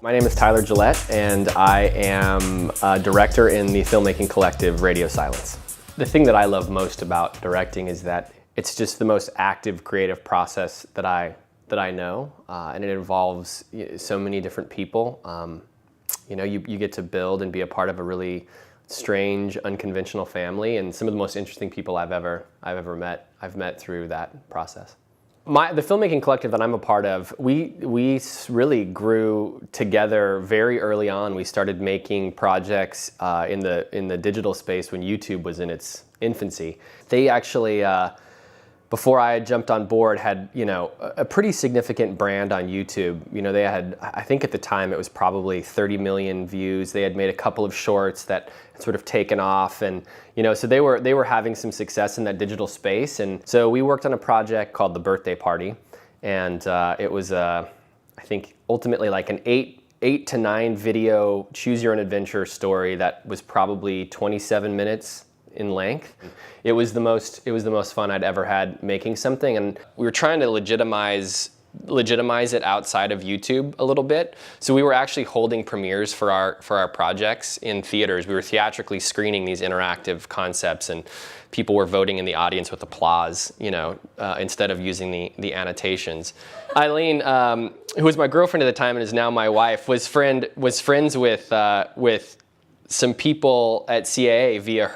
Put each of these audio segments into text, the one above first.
My name is Tyler Gillett, and I am a director in the filmmaking collective Radio Silence. The thing that I love most about directing is that it's just the most active creative process that I know, and it involves so many different people. You get to build and be a part of a really strange, unconventional family, and some of the most interesting people I've ever met, I've met through that process. The filmmaking collective that I'm a part of, we really grew together very early on. We started making projects in the digital space when YouTube was in its infancy. They actually, before I had jumped on board, had a pretty significant brand on YouTube. They had, I think at the time it was probably 30 million views. They had made a couple of shorts that had sort of taken off, and so they were having some success in that digital space. And so we worked on a project called The Birthday Party, and it was I think ultimately like an 8 to 9 video choose your own adventure story that was probably 27 minutes in length. It was the most fun I'd ever had making something, and we were trying to legitimize it outside of YouTube a little bit. So we were actually holding premieres for our projects in theaters. We were theatrically screening these interactive concepts, and people were voting in the audience with applause, instead of using the annotations. Eileen, who was my girlfriend at the time and is now my wife, was friends with some people at CAA via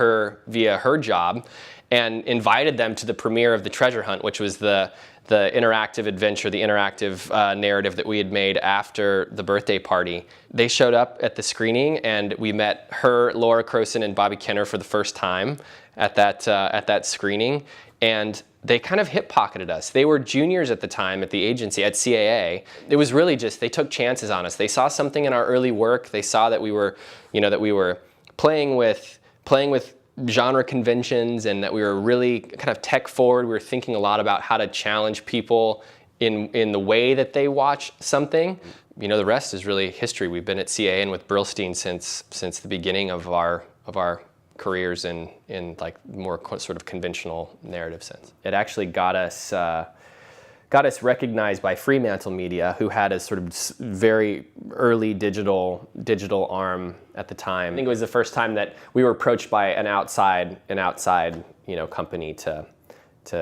her job, and invited them to the premiere of The Treasure Hunt, which was the interactive adventure, the interactive narrative that we had made after The Birthday Party. They showed up at the screening, and we met her, Laura Croson, and Bobby Kenner for the first time at that screening, and they kind of hip-pocketed us. They were juniors at the time at the agency, at CAA. It was really just, they took chances on us. They saw something in our early work. They saw that we were, playing with genre conventions, and that we were really kind of tech forward. We were thinking a lot about how to challenge people in the way that they watch something. The rest is really history. We've been at CAA and with Brillstein since the beginning of our careers in like more sort of conventional narrative sense. It actually got us recognized by Fremantle Media, who had a sort of very early digital arm at the time. I think it was the first time that we were approached by an outside company to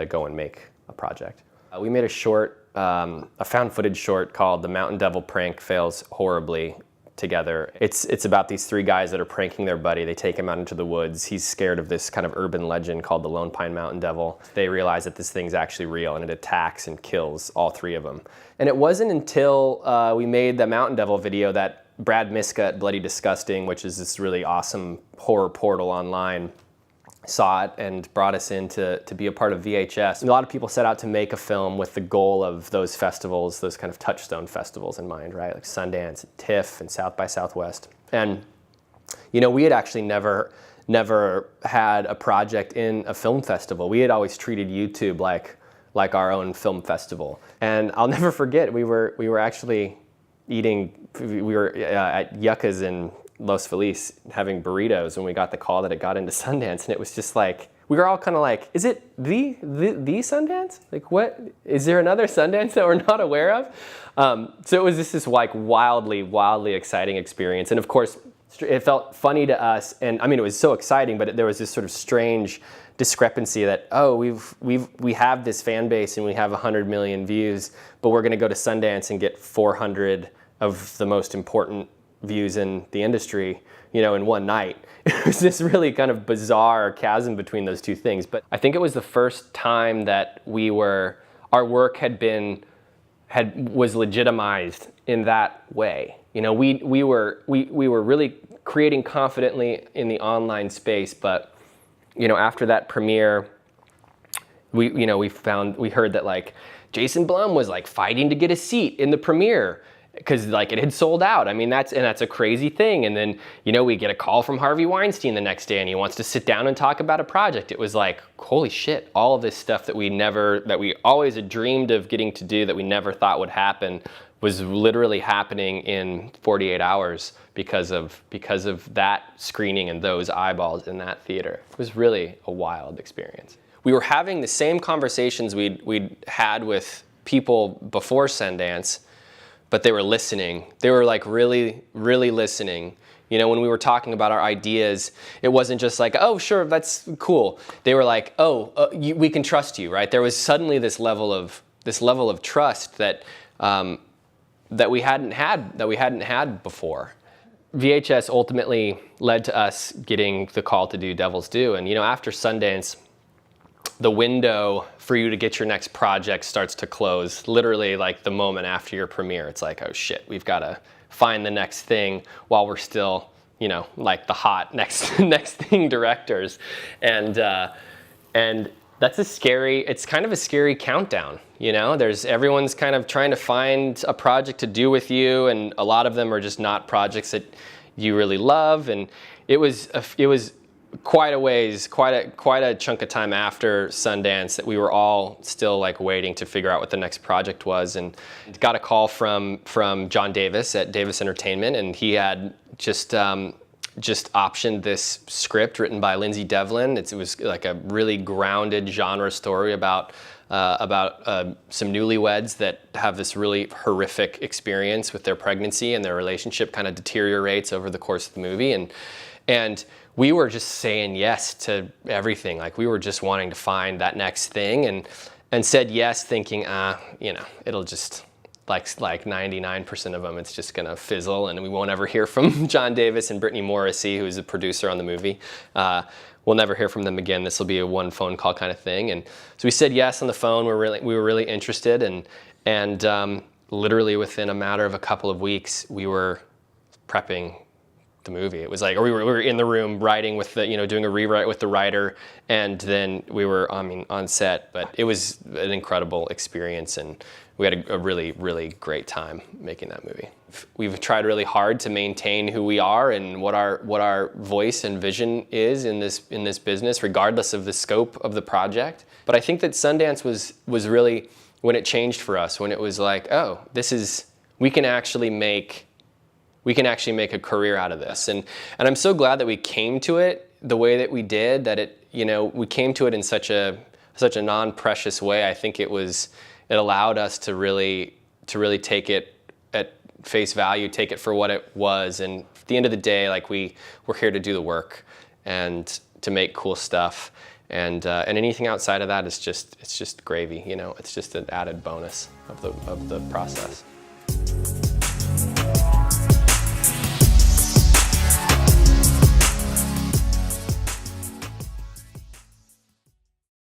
go and make a project. We made a short, a found footage short called "The Mountain Devil Prank Fails Horribly" together. It's about these 3 guys that are pranking their buddy. They take him out into the woods. He's scared of this kind of urban legend called the Lone Pine Mountain Devil. They realize that this thing's actually real, and it attacks and kills all 3 of them. And it wasn't until we made the Mountain Devil video that Brad Miska at Bloody Disgusting, which is this really awesome horror portal online, saw it and brought us in to be a part of VHS. And a lot of people set out to make a film with the goal of those festivals, those kind of touchstone festivals in mind, right? Like Sundance, and TIFF, and South by Southwest. And we had actually never had a project in a film festival. We had always treated YouTube like our own film festival. And I'll never forget, we were actually we were at Yucca's in Los Feliz having burritos when we got the call that it got into Sundance, and it was just like, we were all kind of like, is it the Sundance? Like, what? Is there another Sundance that we're not aware of? So it was this like wildly exciting experience. And of course, it felt funny to us, and I mean, it was so exciting, but there was this sort of strange discrepancy that, we have this fan base and we have 100 million views, but we're gonna go to Sundance and get 400 of the most important views in the industry, in one night. It was this really kind of bizarre chasm between those two things. But I think it was the first time that our work was legitimized in that way. We were really creating confidently in the online space, but after that premiere, we heard that like Jason Blum was like fighting to get a seat in the premiere, because like it had sold out. I mean, that's a crazy thing. And then, we get a call from Harvey Weinstein the next day, and he wants to sit down and talk about a project. It was like, holy shit, all of this stuff that we always had dreamed of getting to do, that we never thought would happen, was literally happening in 48 hours because of that screening and those eyeballs in that theater. It was really a wild experience. We were having the same conversations we'd had with people before Sundance, but they were listening. They were like really, really listening. You know, when we were talking about our ideas, it wasn't just like, oh, sure, that's cool. They were like, oh, we can trust you, right? There was suddenly this level of trust that that we hadn't had before. VHS ultimately led to us getting the call to do Devil's Due, and you know, after Sundance, the window for you to get your next project starts to close. Literally, like the moment after your premiere, it's like, oh shit, we've got to find the next thing while we're still, you know, like the hot next thing directors, and that's it's kind of a scary countdown. You know, everyone's kind of trying to find a project to do with you, and a lot of them are just not projects that you really love. And it was quite a chunk of time after Sundance that we were all still like waiting to figure out what the next project was, and got a call from John Davis at Davis Entertainment, and he had just optioned this script written by Lindsay Devlin. It was like a really grounded genre story about some newlyweds that have this really horrific experience with their pregnancy, and their relationship kind of deteriorates over the course of the movie. And we were just saying yes to everything. Like, we were just wanting to find that next thing, and said yes thinking, you know, it'll just, like 99% of them, it's just gonna fizzle, and we won't ever hear from John Davis and Brittany Morrissey, who's a producer on the movie. We'll never hear from them again. This will be a one phone call kind of thing. And so we said yes on the phone. We were really interested, and literally within a matter of a couple of weeks, we were prepping the movie. It was like, or we were in the room writing with the, you know, doing a rewrite with the writer, and then we were, on set. But it was an incredible experience, and we had a really, really great time making that movie. We've tried really hard to maintain who we are and what our voice and vision is in this business, regardless of the scope of the project. But I think that Sundance was really when it changed for us, when it was like, oh, we can actually make a career out of this. And I'm so glad that we came to it the way that we did, that it, you know, we came to it in such a non-precious way. I think it allowed us to really take it at face value, take it for what it was. And at the end of the day, like, we're here to do the work and to make cool stuff. And anything outside of that is just gravy, you know. It's just an added bonus of the process.